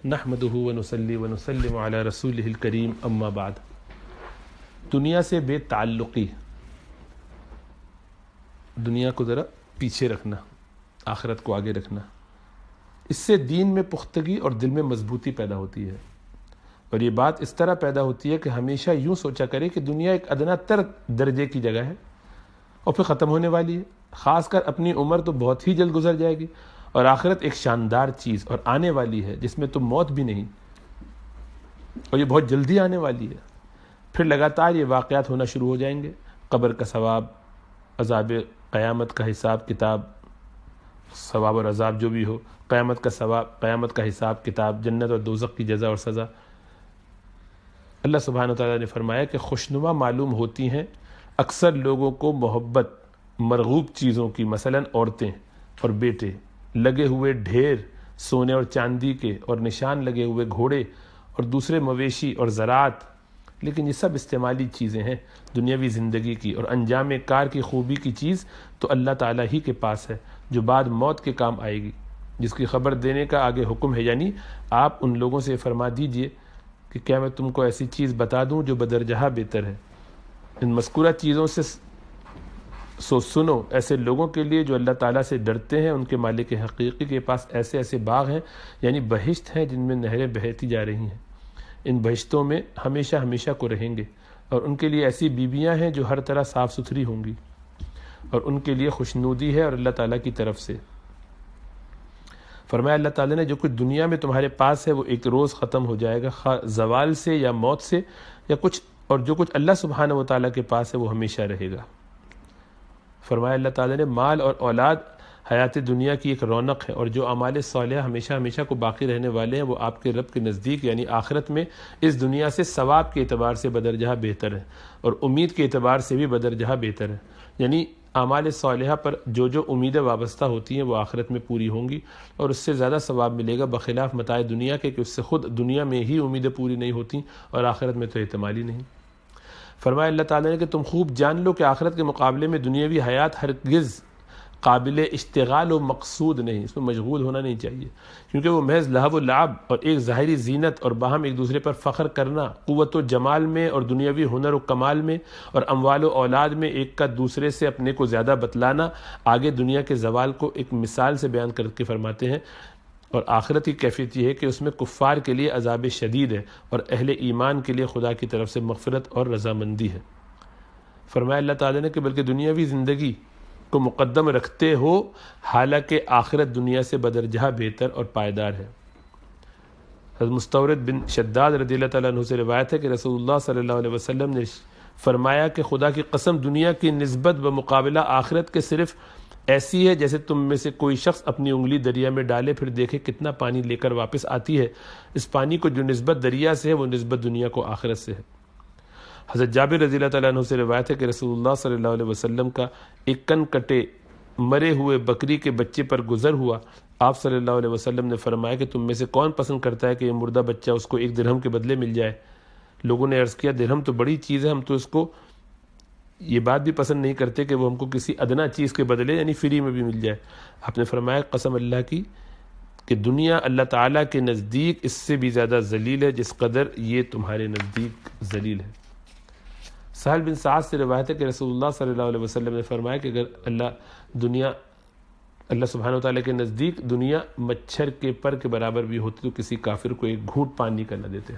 نحمدہ ونصلی ونسلم علی رسولہ الکریم اما بعد۔ دنیا سے بے تعلقی، دنیا کو ذرا پیچھے رکھنا، آخرت کو آگے رکھنا، اس سے دین میں پختگی اور دل میں مضبوطی پیدا ہوتی ہے۔ اور یہ بات اس طرح پیدا ہوتی ہے کہ ہمیشہ یوں سوچا کرے کہ دنیا ایک ادنا تر درجے کی جگہ ہے اور پھر ختم ہونے والی ہے، خاص کر اپنی عمر تو بہت ہی جلد گزر جائے گی، اور آخرت ایک شاندار چیز اور آنے والی ہے جس میں تو موت بھی نہیں، اور یہ بہت جلدی آنے والی ہے۔ پھر لگاتار یہ واقعات ہونا شروع ہو جائیں گے، قبر کا ثواب، عذاب قیامت کا حساب کتاب، ثواب اور عذاب جو بھی ہو، قیامت کا ثواب، قیامت کا حساب کتاب، جنت اور دوزخ کی جزا اور سزا۔ اللہ سبحانہ وتعالیٰ نے فرمایا کہ خوشنما معلوم ہوتی ہیں اکثر لوگوں کو محبت مرغوب چیزوں کی، مثلا عورتیں اور بیٹے، لگے ہوئے ڈھیر سونے اور چاندی کے، اور نشان لگے ہوئے گھوڑے اور دوسرے مویشی اور زراعت، لیکن یہ سب استعمالی چیزیں ہیں دنیاوی زندگی کی، اور انجام کار کی خوبی کی چیز تو اللہ تعالیٰ ہی کے پاس ہے جو بعد موت کے کام آئے گی، جس کی خبر دینے کا آگے حکم ہے۔ یعنی آپ ان لوگوں سے فرما دیجئے کہ کیا میں تم کو ایسی چیز بتا دوں جو بدرجہ بہتر ہے۔ ان مذکورہ چیزوں سے سنو، ایسے لوگوں کے لیے جو اللہ تعالیٰ سے ڈرتے ہیں، ان کے مالک حقیقی کے پاس ایسے ایسے باغ ہیں، یعنی بہشت ہیں جن میں نہریں بہتی جا رہی ہیں، ان بہشتوں میں ہمیشہ ہمیشہ کو رہیں گے، اور ان کے لیے ایسی بیویاں ہیں جو ہر طرح صاف ستھری ہوں گی، اور ان کے لیے خوشنودی ہے اور اللہ تعالیٰ کی طرف سے۔ فرمایا اللہ تعالیٰ نے جو کچھ دنیا میں تمہارے پاس ہے وہ ایک روز ختم ہو جائے گا، خواہ زوال سے یا موت سے یا کچھ، اور جو کچھ اللہ سبحانہ و تعالیٰ کے پاس ہے وہ ہمیشہ رہے گا۔ فرمایا اللہ تعالیٰ نے مال اور اولاد حیات دنیا کی ایک رونق ہے، اور جو اعمال صالحہ ہمیشہ ہمیشہ کو باقی رہنے والے ہیں وہ آپ کے رب کے نزدیک یعنی آخرت میں اس دنیا سے ثواب کے اعتبار سے بدرجہ بہتر ہے، اور امید کے اعتبار سے بھی بدرجہ بہتر ہے۔ یعنی اعمال صالحہ پر جو جو امیدیں وابستہ ہوتی ہیں وہ آخرت میں پوری ہوں گی، اور اس سے زیادہ ثواب ملے گا، بخلاف متاع دنیا کے کہ اس سے خود دنیا میں ہی امیدیں پوری نہیں ہوتی اور آخرت میں تو احتمال ہی نہیں۔ فرمایا اللہ تعالیٰ نے کہ تم خوب جان لو کہ آخرت کے مقابلے میں دنیاوی حیات ہرگز قابل اشتغال و مقصود نہیں، اس میں مشغول ہونا نہیں چاہیے، کیونکہ وہ محض لہو و لعب اور ایک ظاہری زینت اور باہم ایک دوسرے پر فخر کرنا، قوت و جمال میں اور دنیاوی ہنر و کمال میں اور اموال و اولاد میں ایک کا دوسرے سے اپنے کو زیادہ بتلانا، آگے دنیا کے زوال کو ایک مثال سے بیان کر کے فرماتے ہیں۔ اور آخرت کی کیفیت یہ ہے کہ اس میں کفار کے لیے عذاب شدید ہے، اور اہل ایمان کے لیے خدا کی طرف سے مغفرت اور رضامندی ہے۔ فرمایا اللہ تعالیٰ نے کہ بلکہ دنیاوی زندگی کو مقدم رکھتے ہو، حالانکہ آخرت دنیا سے بدرجہ بہتر اور پائیدار ہے۔ حضرت مستورد بن شداد رضی اللہ تعالیٰ عنہ سے روایت ہے کہ رسول اللہ صلی اللہ علیہ وسلم نے فرمایا کہ خدا کی قسم دنیا کی نسبت بمقابلہ آخرت کے صرف ایسی ہے جیسے تم میں سے کوئی شخص اپنی انگلی دریا میں ڈالے پھر دیکھے کتنا پانی لے کر واپس آتی ہے، اس پانی کو جو نسبت دریا سے ہے وہ نسبت دنیا کو آخرت سے ہے۔ حضرت جابر رضی اللہ تعالیٰ عنہ سے روایت ہے کہ رسول اللہ صلی اللہ علیہ وسلم کا ایک کن کٹے مرے ہوئے بکری کے بچے پر گزر ہوا، آپ صلی اللہ علیہ وسلم نے فرمایا کہ تم میں سے کون پسند کرتا ہے کہ یہ مردہ بچہ اس کو 1 درہم کے بدلے مل جائے؟ لوگوں نے عرض کیا درہم تو بڑی چیز ہے، ہم تو اس کو یہ بات بھی پسند نہیں کرتے کہ وہ ہم کو کسی ادنا چیز کے بدلے یعنی فری میں بھی مل جائے۔ آپ نے فرمایا قسم اللہ کی کہ دنیا اللہ تعالیٰ کے نزدیک اس سے بھی زیادہ ذلیل ہے جس قدر یہ تمہارے نزدیک ذلیل ہے۔ سہل بن سعد سے روایت ہے کہ رسول اللہ صلی اللہ علیہ وسلم نے فرمایا کہ اگر اللہ سبحانہ وتعالیٰ کے نزدیک دنیا مچھر کے پر کے برابر بھی ہوتی تو کسی کافر کو ایک گھونٹ پانی کا نہ دیتے۔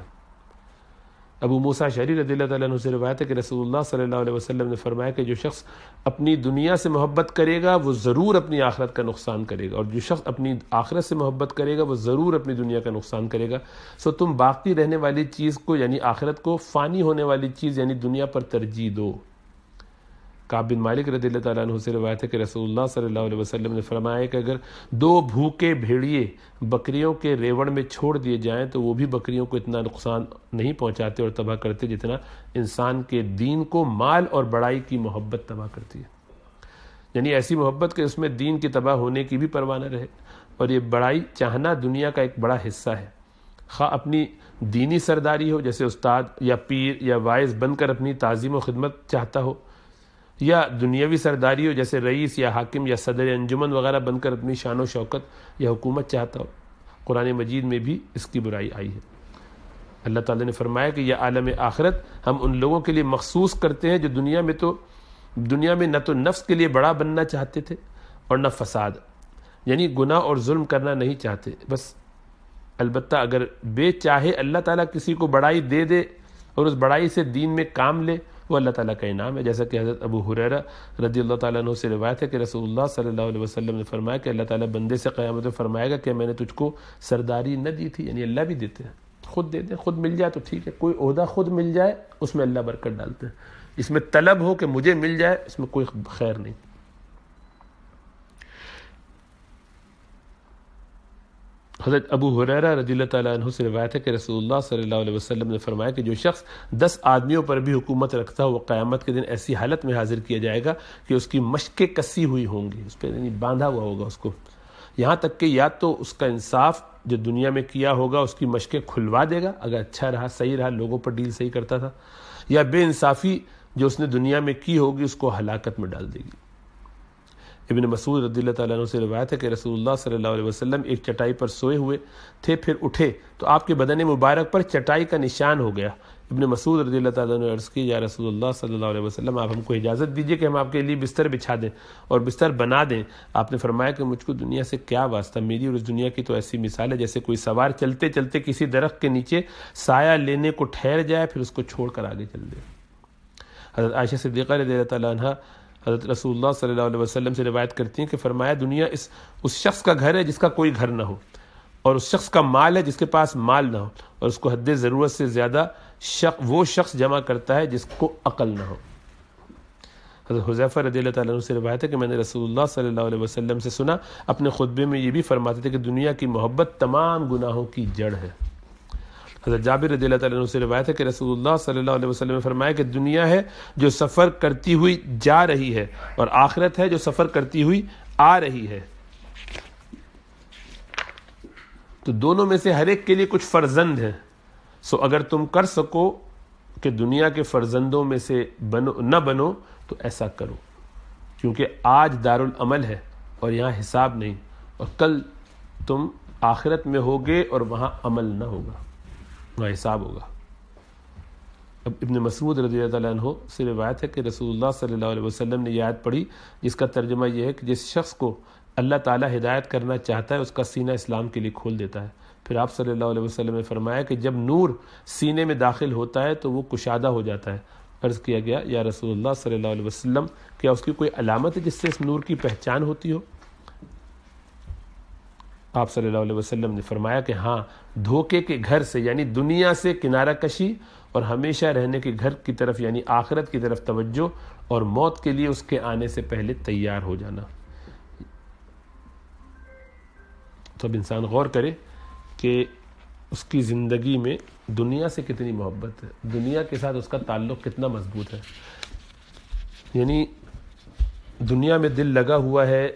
ابو موسیٰ اشعری رضی اللہ تعالیٰ عنہ سے روایت ہے کہ رسول اللہ صلی اللہ علیہ وسلم نے فرمایا کہ جو شخص اپنی دنیا سے محبت کرے گا وہ ضرور اپنی آخرت کا نقصان کرے گا، اور جو شخص اپنی آخرت سے محبت کرے گا وہ ضرور اپنی دنیا کا نقصان کرے گا۔ سو تم باقی رہنے والی چیز کو یعنی آخرت کو فانی ہونے والی چیز یعنی دنیا پر ترجیح دو۔ کعب بن مالک رضی اللہ تعالیٰ عنہ سے روایت ہے کہ رسول اللہ صلی اللہ علیہ وسلم نے فرمایا کہ اگر 2 بھوکے بھیڑیے بکریوں کے ریوڑ میں چھوڑ دیے جائیں تو وہ بھی بکریوں کو اتنا نقصان نہیں پہنچاتے اور تباہ کرتے جتنا انسان کے دین کو مال اور بڑائی کی محبت تباہ کرتی ہے۔ یعنی ایسی محبت کہ اس میں دین کی تباہ ہونے کی بھی پرواہ نہ رہے، اور یہ بڑائی چاہنا دنیا کا ایک بڑا حصہ ہے، خواہ اپنی دینی سرداری ہو جیسے استاد یا پیر یا وائز بن کر اپنی تعظیم و خدمت چاہتا ہو، یا دنیاوی سرداری ہو جیسے رئیس یا حاکم یا صدر انجمن وغیرہ بن کر اپنی شان و شوکت یا حکومت چاہتا ہو، قرآن مجید میں بھی اس کی برائی آئی ہے۔ اللہ تعالیٰ نے فرمایا کہ یہ عالم آخرت ہم ان لوگوں کے لیے مخصوص کرتے ہیں جو دنیا میں نہ تو نفس کے لیے بڑا بننا چاہتے تھے اور نہ فساد، یعنی گناہ اور ظلم کرنا نہیں چاہتے، بس البتہ اگر بے چاہے اللہ تعالیٰ کسی کو بڑائی دے دے اور اس بڑائی سے دین میں کام لے، وہ اللہ تعالیٰ کا انعام ہے، جیسا کہ حضرت ابو ہریرہ رضی اللہ تعالیٰ عنہ سے روایت ہے کہ رسول اللہ صلی اللہ علیہ وسلم نے فرمایا کہ اللہ تعالیٰ بندے سے قیامت میں فرمائے گا کہ میں نے تجھ کو سرداری نہ دی تھی، یعنی اللہ بھی دیتے ہیں، خود دے دیں، خود مل جائے تو ٹھیک ہے، کوئی عہدہ خود مل جائے اس میں اللہ برکت ڈالتے ہیں، اس میں طلب ہو کہ مجھے مل جائے اس میں کوئی خیر نہیں۔ حضرت ابو ہریرہ رضی اللہ تعالیٰ عنہ سے روایت ہے کہ رسول اللہ صلی اللہ علیہ وسلم نے فرمایا کہ جو شخص 10 آدمیوں پر بھی حکومت رکھتا ہے وہ قیامت کے دن ایسی حالت میں حاضر کیا جائے گا کہ اس کی مشقیں کسی ہوئی ہوں گی، اس پہ یعنی باندھا ہوا ہوگا اس کو، یہاں تک کہ یا تو اس کا انصاف جو دنیا میں کیا ہوگا اس کی مشقیں کھلوا دے گا اگر اچھا رہا، صحیح رہا، لوگوں پر ڈیل صحیح کرتا تھا، یا بے انصافی جو اس نے دنیا میں کی ہوگی اس کو ہلاکت میں ڈال دے گی۔ ابن مسعود رضی اللہ تعالیٰ عنہ سے روایت ہے کہ رسول اللہ صلی اللہ علیہ وسلم ایک چٹائی پر سوئے ہوئے تھے، پھر اٹھے تو آپ کے بدن مبارک پر چٹائی کا نشان ہو گیا۔ ابن مسعود رضی اللہ تعالیٰ عنہ نے عرض کی یا رسول اللہ صلی اللہ علیہ وسلم آپ ہم کو اجازت دیجیے کہ ہم آپ کے لیے بستر بچھا دیں اور بستر بنا دیں۔ آپ نے فرمایا کہ مجھ کو دنیا سے کیا واسطہ، میری اور اس دنیا کی تو ایسی مثال ہے جیسے کوئی سوار چلتے چلتے کسی درخت کے نیچے سایہ لینے کو ٹھہر جائے پھر اس کو چھوڑ کر آگے چل دے۔ حضرت عائشہ صدیقہ رضی اللہ تعالیٰ عنہ حضرت رسول اللہ صلی اللہ علیہ وسلم سے روایت کرتی ہیں کہ فرمایا دنیا اس شخص کا گھر ہے جس کا کوئی گھر نہ ہو، اور اس شخص کا مال ہے جس کے پاس مال نہ ہو، اور اس کو حد ضرورت سے زیادہ وہ شخص جمع کرتا ہے جس کو عقل نہ ہو۔ حضرت حذیفہ رضی اللہ تعالیٰ عنہ سے روایت ہے کہ میں نے رسول اللہ صلی اللہ علیہ وسلم سے سنا، اپنے خطبے میں یہ بھی فرماتے تھے کہ دنیا کی محبت تمام گناہوں کی جڑ ہے۔ حضرت جابر رضی اللہ تعالیٰ عنہ سے روایت ہے کہ رسول اللہ صلی اللہ علیہ وسلم نے فرمایا کہ دنیا ہے جو سفر کرتی ہوئی جا رہی ہے اور آخرت ہے جو سفر کرتی ہوئی آ رہی ہے، تو دونوں میں سے ہر ایک کے لیے کچھ فرزند ہیں، سو اگر تم کر سکو کہ دنیا کے فرزندوں میں سے نہ بنو تو ایسا کرو، کیونکہ آج دارالعمل ہے اور یہاں حساب نہیں، اور کل تم آخرت میں ہوگے اور وہاں عمل نہ ہوگا، وہاں حساب ہوگا۔ اب ابن مسعود رضی اللہ تعالیٰ عنہ سے روایت ہے کہ رسول اللہ صلی اللہ علیہ وسلم نے یہ آیت پڑھی جس کا ترجمہ یہ ہے کہ جس شخص کو اللہ تعالیٰ ہدایت کرنا چاہتا ہے اس کا سینہ اسلام کے لیے کھول دیتا ہے۔ پھر آپ صلی اللہ علیہ وسلم نے فرمایا کہ جب نور سینے میں داخل ہوتا ہے تو وہ کشادہ ہو جاتا ہے۔ عرض کیا گیا یا رسول اللہ صلی اللہ علیہ وسلم کیا اس کی کوئی علامت ہے جس سے اس نور کی پہچان ہوتی ہو؟ آپ صلی اللہ علیہ وسلم نے فرمایا کہ ہاں، دھوکے کے گھر سے یعنی دنیا سے کنارہ کشی اور ہمیشہ رہنے کے گھر کی طرف یعنی آخرت کی طرف توجہ اور موت کے لیے اس کے آنے سے پہلے تیار ہو جانا۔ تو اب انسان غور کرے کہ اس کی زندگی میں دنیا سے کتنی محبت ہے، دنیا کے ساتھ اس کا تعلق کتنا مضبوط ہے، یعنی دنیا میں دل لگا ہوا ہے۔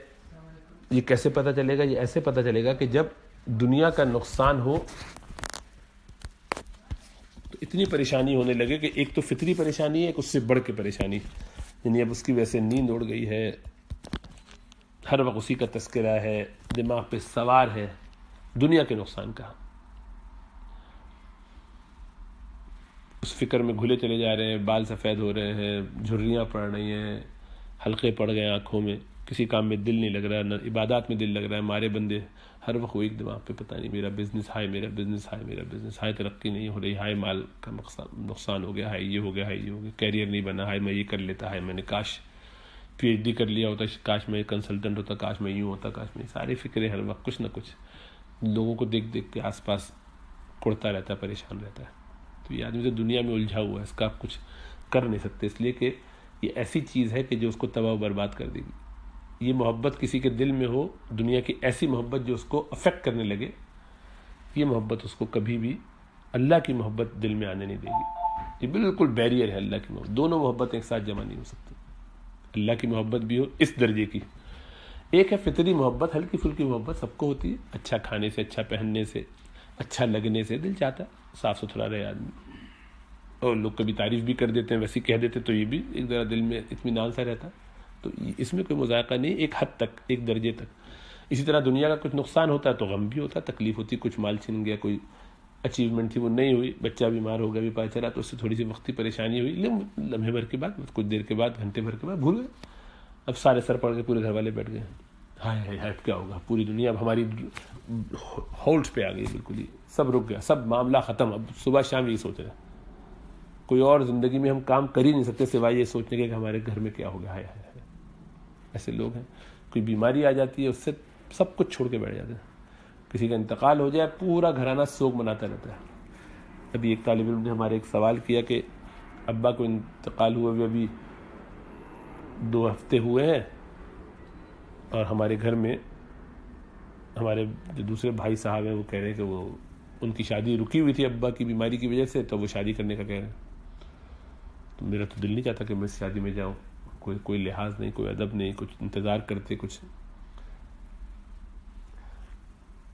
یہ کیسے پتہ چلے گا؟ یہ ایسے پتہ چلے گا کہ جب دنیا کا نقصان ہو تو اتنی پریشانی ہونے لگے کہ ایک تو فطری پریشانی ہے، ایک اس سے بڑھ کے پریشانی، یعنی اب اس کی وجہ سے نیند اڑ گئی ہے، ہر وقت اسی کا تذکرہ ہے، دماغ پہ سوار ہے دنیا کے نقصان کا، اس فکر میں گھلے چلے جا رہے ہیں، بال سفید ہو رہے ہیں، جھریاں پڑ رہی ہیں، حلقے پڑ گئے آنکھوں میں، کسی کام میں دل نہیں لگ رہا، نہ عبادات میں دل لگ رہا ہے، مارے بندے ہر وقت وہ ایک دماغ پہ پتہ نہیں میرا بزنس ہائے، میرا بزنس ہائے، میرا بزنس ہائے، ترقی نہیں ہو رہی، ہائے مال کا نقصان ہو گیا، ہائے یہ ہو گیا، ہائے یہ ہو گیا، کیریئر نہیں بنا، ہائے میں یہ کر لیتا، ہائے میں نے کاش پی ایچ ڈی کر لیا ہوتا، کاش میں کنسلٹنٹ ہوتا، کاش میں یوں ہوتا، کاش میں، ساری فکریں ہر وقت کچھ نہ کچھ لوگوں کو دیکھ دیکھ کے آس پاس کڑتا رہتا ہے، پریشان رہتا ہے۔ تو یہ آدمی تو دنیا میں الجھا ہوا ہے، اس کا آپ کچھ کر نہیں سکتے، اس لیے کہ یہ ایسی چیز ہے کہ جو اس کو تباہ و برباد کر دے گی۔ یہ محبت کسی کے دل میں ہو، دنیا کی ایسی محبت جو اس کو افیکٹ کرنے لگے، یہ محبت اس کو کبھی بھی اللہ کی محبت دل میں آنے نہیں دے گی۔ یہ بالکل بیریئر ہے اللہ کی محبت، دونوں محبت ایک ساتھ جمع نہیں ہو سکتی۔ اللہ کی محبت بھی ہو اس درجے کی، ایک ہے فطری محبت، ہلکی پھلکی محبت سب کو ہوتی ہے، اچھا کھانے سے، اچھا پہننے سے، اچھا لگنے سے دل چاہتا ہے صاف ستھرا رہے آدمی، اور لوگ کبھی تعریف بھی کر دیتے ہیں، ویسے کہہ دیتے تو یہ بھی ایک ذرا دل میں اطمینان سا رہتا ہے، تو اس میں کوئی مذائقہ نہیں، ایک حد تک، ایک درجے تک۔ اسی طرح دنیا کا کچھ نقصان ہوتا ہے تو غم بھی ہوتا ہے، تکلیف ہوتی، کچھ مال چھن گیا، کوئی اچیومنٹ تھی وہ نہیں ہوئی، بچہ بیمار ہو گیا بھی پتہ چلا، تو اس سے تھوڑی سی وقتی پریشانی ہوئی، لیکن لمحے بھر کے بعد، کچھ دیر کے بعد، گھنٹے بھر کے بعد بھول گئے. اب سارے سر پڑ کے پورے گھر والے بیٹھ گئے، ہائے ہائے ہائے کیا ہوگا، پوری دنیا اب ہماری ہولڈ پہ آ گئی، بالکل ہی سب رک گیا، سب معاملہ ختم. اب صبح شام یہی سوچ رہے ہیں، کوئی اور زندگی میں ہم کام کر ہی نہیں سکتے سوائے یہ سوچنے کے کہ ہمارے گھر میں کیا ہو گیا. ہائے ہائے ہائے، ایسے لوگ ہیں. کوئی بیماری آ جاتی ہے اس سے سب کچھ چھوڑ کے بیٹھ جاتے ہیں. کسی کا انتقال ہو جائے پورا گھرانہ سوگ مناتا رہتا ہے. ابھی ایک طالب علم نے ہمارے ایک سوال کیا کہ ابا کو انتقال ہوئے ابھی 2 ہفتے ہوئے ہیں، اور ہمارے گھر میں ہمارے جو دوسرے بھائی صاحب ہیں وہ کہہ رہے ہیں کہ وہ ان کی شادی رکی ہوئی تھی ابا کی بیماری کی وجہ سے، تو وہ شادی کرنے کا کہہ رہے ہیں. تو میرا تو دل نہیں چاہتا کہ میں اس شادی میں جاؤں. کوئی لحاظ نہیں، کوئی ادب نہیں، کچھ انتظار کرتے کچھ.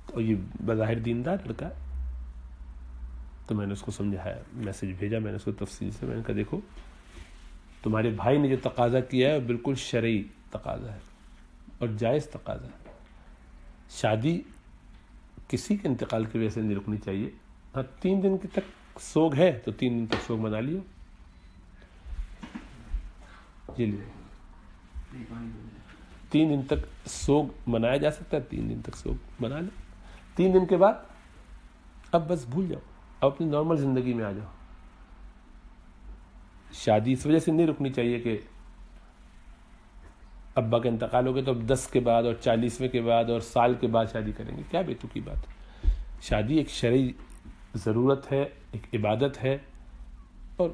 اور یہ بظاہر دیندار لڑکا ہے. تو میں نے اس کو سمجھایا، میسج بھیجا میں نے اس کو تفصیل سے. میں نے کہا دیکھو تمہارے بھائی نے جو تقاضا کیا ہے بالکل شرعی تقاضا ہے اور جائز تقاضا ہے. شادی کسی کے انتقال کی وجہ سے نہیں رکنی چاہیے. ہاں 3 دن تک سوگ ہے تو 3 دن تک سوگ منا لیو. جی لیے 3 دن تک سوگ منایا جا سکتا ہے، 3 دن تک سوگ منا لیں. 3 دن کے بعد اب بس بھول جاؤ، اب اپنی نارمل زندگی میں آ جاؤ. شادی اس وجہ سے نہیں رکنی چاہیے کہ ابا کا انتقال ہو گیا تو اب 10 کے بعد اور 40ویں کے بعد اور سال کے بعد شادی کریں گے. کیا بیتو کی بات. شادی ایک شرعی ضرورت ہے، ایک عبادت ہے، اور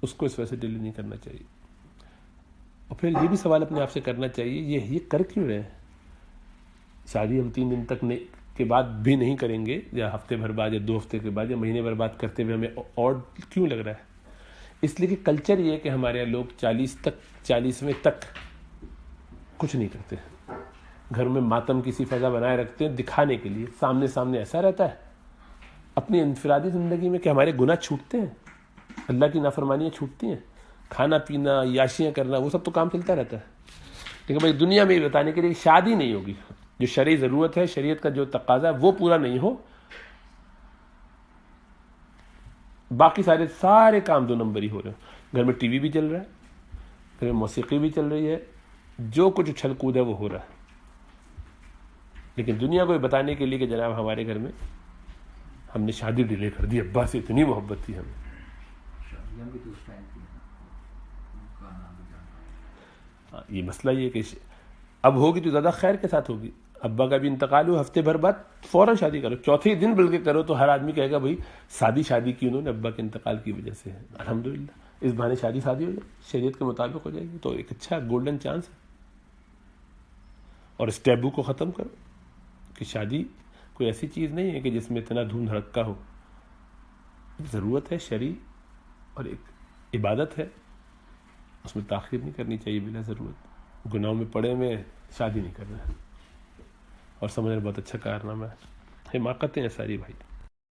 اس کو اس وجہ سے ڈیلی نہیں کرنا چاہیے. اور پھر یہ بھی سوال اپنے آپ سے کرنا چاہیے یہ کر کیوں رہے ہیں. شادی ہم 3 دن تک کے بعد بھی نہیں کریں گے، یا ہفتے بھر بعد یا 2 ہفتے کے بعد یا مہینے بھر بعد کرتے ہوئے ہمیں اور کیوں لگ رہا ہے. اس لیے کہ کلچر یہ ہے کہ ہمارے یہاں لوگ 40ویں تک کچھ نہیں کرتے. گھر میں ماتم کی سی فضا بنائے رکھتے ہیں دکھانے کے لیے، سامنے ایسا رہتا ہے. اپنی انفرادی زندگی میں کہ ہمارے گناہ چھوٹتے ہیں، اللہ کی نافرمانیاں چھوٹتی ہیں، کھانا پینا، یاشیاں کرنا، وہ سب تو کام چلتا رہتا ہے. لیکن بھائی دنیا میں یہ بتانے کے لیے شادی نہیں ہوگی، جو شرعی ضرورت ہے، شریعت کا جو تقاضا ہے وہ پورا نہیں ہو، باقی سارے کام 2 نمبر ہی ہو رہے ہیں. گھر میں ٹی وی بھی چل رہا ہے، گھر میں موسیقی بھی چل رہی ہے، جو کچھ اچھل کود ہے وہ ہو رہا ہے. لیکن دنیا کو یہ بتانے کے لیے کہ جناب ہمارے گھر میں ہم نے شادی ڈیلے کر دی، ابا سے اتنی محبت تھی ہمیں. یہ مسئلہ یہ کہ اب ہوگی تو زیادہ خیر کے ساتھ ہوگی. ابا کا بھی انتقال ہو، ہفتے بھر بعد فوراً شادی کرو، 4تھے دن بلکہ کرو، تو ہر آدمی کہے گا بھائی شادی کی انہوں نے ابا کے انتقال کی وجہ سے ہے. الحمدللہ اس بہانے شادی ہو جائے، شریعت کے مطابق ہو جائے گی، تو ایک اچھا گولڈن چانس ہے. اور اس ٹیبو کو ختم کرو کہ شادی کوئی ایسی چیز نہیں ہے کہ جس میں اتنا دھوم دھڑکا ہو. ضرورت ہے شرعی اور ایک عبادت ہے، اس میں تاخیر نہیں کرنی چاہیے بلا ضرورت. گناہوں میں پڑے میں شادی نہیں کرنا ہے. اور سمجھنا بہت اچھا کارنامہ ہے. حماقتیں ہیں ساری بھائی.